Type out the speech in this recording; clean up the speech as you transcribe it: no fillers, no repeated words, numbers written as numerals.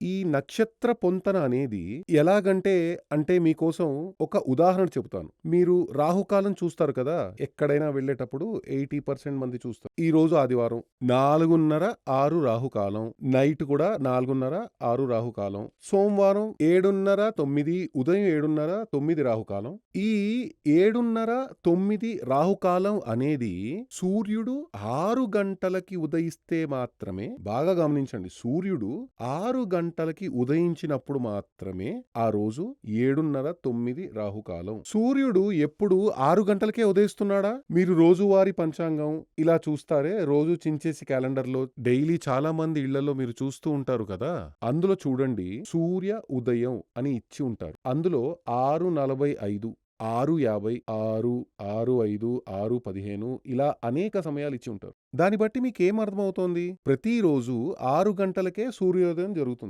ఈ నక్షత్ర పొంతన అనేది ఎలాగంటే, మీకోసం ఒక ఉదాహరణ చెబుతాను. మీరు రాహుకాలం చూస్తారు కదా! ఎక్కడైనా వెళ్ళేటప్పుడు 80% మంది చూస్తారు. ఈరోజు ఆదివారం 4:30, 6 రాహుకాలం. నైట్ కూడా 4:30, 6 రాహుకాలం. సోమవారం 7:30, 9 ఉదయం 7:30, 9 రాహుకాలం. ఈ 7:30, 9 రాహుకాలం అనేది సూర్యుడు 6 గంటలకి ఉదయిస్తే మాత్రమే బాగా గమనించండి. సూర్యుడు 6 గంటలకి ఉదయించినప్పుడు మాత్రమే ఆ రోజు 7:30, 9 రాహుకాలం. సూర్యుడు ఎప్పుడు 6 గంటలకే ఉదయిస్తున్నాడా? మీరు రోజువారీ పంచాంగం ఇలా చూస్తారే, రోజు చించేసి క్యాలెండర్‌లో డైలీ చాలా మంది ఇళ్లలో మీరు చూస్తూ ఉంటారు కదా! అందులో చూడండి సూర్య ఉదయం అని ఇచ్చి ఉంటారు. అందులో 6:45, 6:50, 6, 6:05, 6:15 ఇలా అనేక సమయాలు ఇచ్చి ఉంటారు. దాన్ని బట్టి మీకేం అర్థమవుతోంది? ప్రతిరోజు 6 గంటలకే సూర్యోదయం జరుగుతుంది.